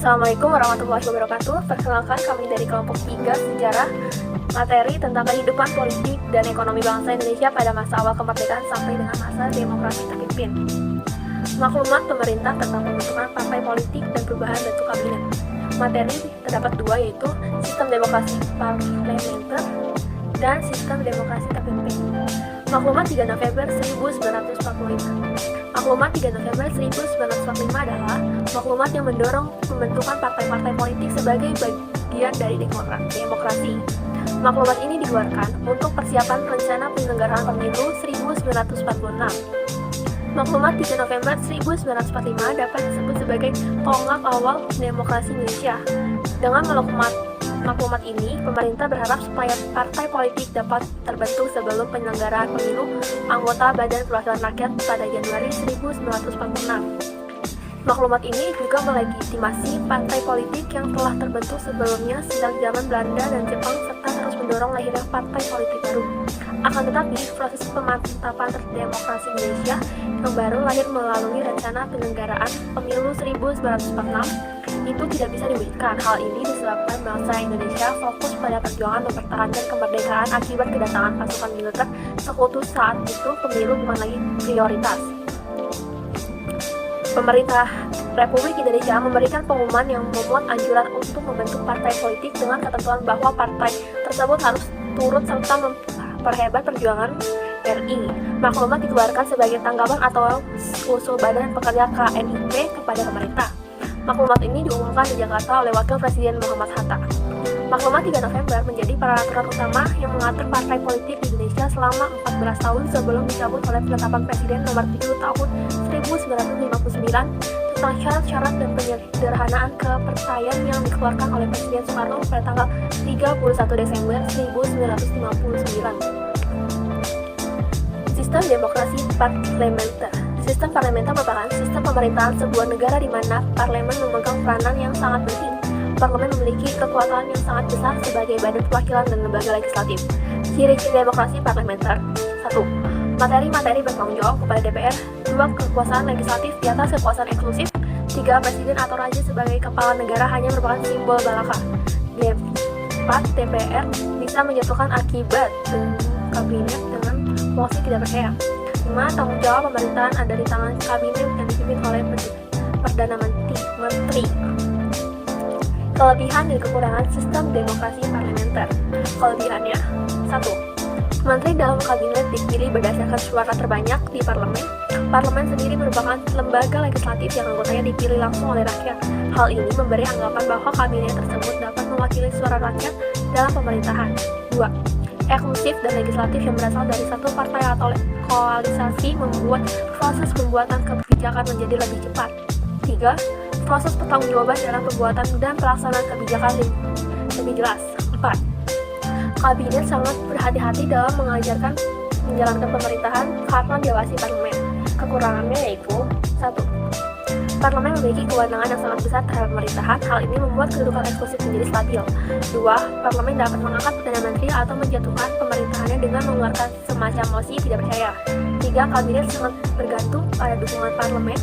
Assalamualaikum warahmatullahi wabarakatuh. Perkenalkan, kami dari kelompok 3 Sejarah, materi tentang kehidupan politik dan ekonomi bangsa Indonesia pada masa awal kemerdekaan sampai dengan masa demokrasi terpimpin. Maklumat pemerintah tentang pembentukan partai politik dan perubahan bentuk kabinet. Materi terdapat dua, yaitu sistem demokrasi parlementer dan sistem demokrasi terpimpin. Maklumat 3 November 1945. Maklumat 3 November 1945 adalah maklumat yang mendorong pembentukan partai-partai politik sebagai bagian dari demokrasi. Maklumat ini dikeluarkan untuk persiapan rencana penyelenggaraan pemilu 1946. Maklumat 3 November 1945 dapat disebut sebagai tonggak awal demokrasi Indonesia. Dengan maklumat ini, pemerintah berharap supaya partai politik dapat terbentuk sebelum penyelenggaraan pemilu anggota Badan Perwakilan Rakyat pada Januari 1946. Maklumat ini juga melegitimasi partai politik yang telah terbentuk sebelumnya sejak zaman Belanda dan Jepang serta terus mendorong lahirnya partai politik baru. Akan tetapi, proses pemantapan demokrasi Indonesia yang baru lahir melalui rencana penyelenggaraan pemilu 1946 itu tidak bisa diwujudkan. Hal ini disebabkan bangsa Indonesia fokus pada perjuangan mempertahankan kemerdekaan akibat kedatangan pasukan militer sekutu. Saat itu pemilu bukan lagi prioritas. Pemerintah Republik Indonesia memberikan pengumuman yang memuat anjuran untuk membentuk partai politik dengan ketentuan bahwa partai tersebut harus turut serta memperhebat perjuangan RI. Maklumat dikeluarkan sebagai tanggapan atau usul Badan Pekerja KNIP kepada pemerintah. Maklumat ini diumumkan di Jakarta oleh Wakil Presiden Muhammad Hatta. Maklumat 3 November menjadi peraturan utama yang mengatur partai politik di Indonesia selama 14 tahun sebelum dicabut oleh penetapan Presiden nomor 7 tahun 1959 tentang syarat-syarat dan penyederhanaan kepercayaan yang dikeluarkan oleh Presiden Soekarno pada tanggal 31 Desember 1959. Sistem demokrasi parlementer. Sistem parlementer merupakan sistem pemerintahan sebuah negara di mana parlemen memegang peranan yang sangat penting. Parlemen memiliki kekuatan yang sangat besar sebagai badan perwakilan dan lembaga legislatif. Ciri-ciri demokrasi parlementer: 1. Materi-materi bertanggung jawab kepada DPR. 2. Kekuasaan legislatif di atas kekuasaan eksklusif. 3. Presiden atau raja sebagai kepala negara hanya merupakan simbol belaka. 4. DPR bisa menjatuhkan akibat kabinet dengan mosi tidak percaya. 5. Tanggung jawab pemerintahan ada di tangan kabinet yang dipimpin oleh Perdana Menteri. Kelebihan dan kekurangan sistem demokrasi parlementer. Kelebihannya: 1. Menteri dalam kabinet dipilih berdasarkan suara terbanyak di parlemen. Parlemen sendiri merupakan lembaga legislatif yang anggotanya dipilih langsung oleh rakyat. Hal ini memberi anggapan bahwa kabinet tersebut dapat mewakili suara rakyat dalam pemerintahan. 2. Eksklusif dan legislatif yang berasal dari satu partai atau koalisasi membuat proses pembuatan kebijakan menjadi lebih cepat. 3. Proses pertanggungjawaban dalam pembuatan dan pelaksanaan kebijakan lebih jelas. 4. Kabinet sangat berhati-hati dalam menjalankan pemerintahan karena diawasi parlemen. Kekurangannya yaitu: 1. Parlemen memiliki kewenangan yang sangat besar terhadap pemerintahan. Hal ini membuat kedudukan eksklusif menjadi stabil. 2. Parlemen dapat mengangkat Perdana Menteri atau menjatuhkan pemerintahannya dengan mengeluarkan semacam mosi tidak percaya. 3. Kabinet sangat bergantung pada dukungan parlemen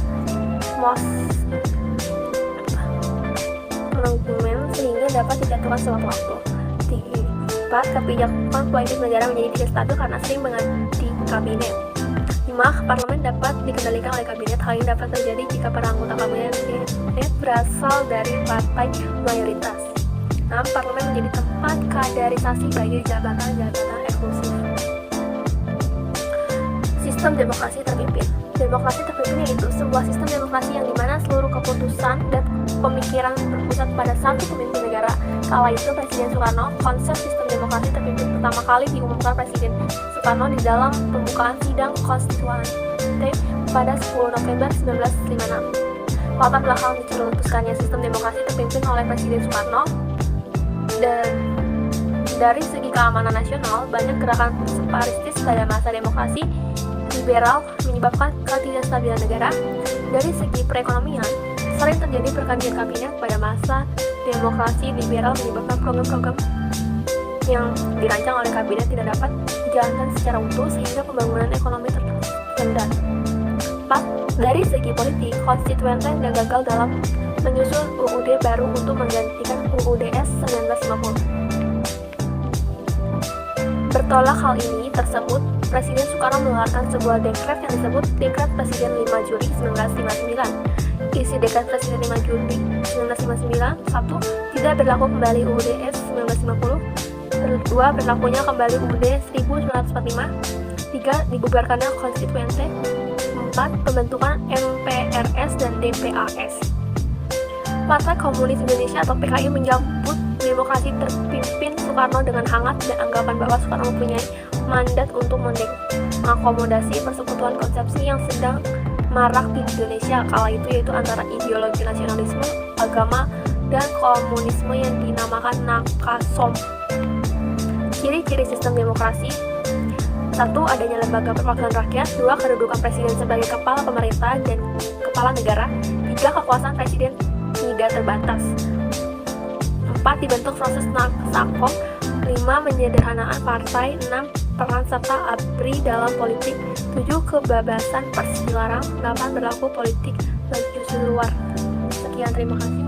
sehingga dapat dijatuhkan sewaktu-waktu. 4. Kebijakan politik negara menjadi tidak stabil karena sering mengganti kabinet. 5. Parlemen dapat dikendalikan oleh kabinet. Hal ini dapat terjadi jika para anggota kabinet berasal dari partai mayoritas. 6. Parlemen menjadi tempat kaderisasi bagi jabatan-jabatan eksklusif. Sistem demokrasi terpimpin. Demokrasi terpimpin yaitu sebuah sistem demokrasi yang dimana seluruh keputusan dan pemikiran berpusat pada satu pemimpin negara. Kala itu Presiden Soekarno. Konsep sistem demokrasi terpimpin pertama kali diumumkan Presiden Soekarno di dalam pembukaan sidang konstituante pada 10 November 1956. Latar belakang dicetuskannya sistem demokrasi terpimpin oleh Presiden Soekarno. Dan dari segi keamanan nasional, banyak gerakan separatistis pada masa demokrasi liberal menyebabkan ketidakstabilan negara. Dari segi perekonomian, sering terjadi pergantian kabinet pada masa demokrasi liberal menyebabkan program-program yang dirancang oleh kabinet tidak dapat dijalankan secara utuh sehingga pembangunan ekonomi tersendat. 4. Dari segi politik, konstituen yang gagal dalam menyusun UUD baru untuk menggantikan UUDS 1950. Bertolak hal ini tersebut, Presiden Soekarno mengeluarkan sebuah dekret yang disebut Dekret Presiden 5 Juli 1959. Isi Dekret Presiden 5 Juli 1959: 1. Tidak berlaku kembali UUDS 1950. 2. Berlakunya kembali UUD 1945. 3. Dibubarkannya konstituente. 4. Pembentukan MPRS dan DPAS. Partai Komunis Indonesia atau PKI menyambut demokrasi terpimpin Soekarno dengan hangat dan anggapan bahwa Soekarno mempunyai mandat untuk mengakomodasi persekutuan konsepsi yang sedang marak di Indonesia kala itu, yaitu antara ideologi nasionalisme, agama, dan komunisme yang dinamakan Nakasom. Ciri-ciri sistem demokrasi: 1. Adanya lembaga perwakilan rakyat. 2. Kedudukan presiden sebagai kepala pemerintah dan kepala negara. 3. Kekuasaan presiden tidak terbatas. 4. Dibentuk proses Sakom. 5. Menyederhanakan partai. 6. Peran serta ABRI dalam politik. 7. Kebebasan pers dilarang. 8. Berlaku politik bagi luar. Sekian, terima kasih.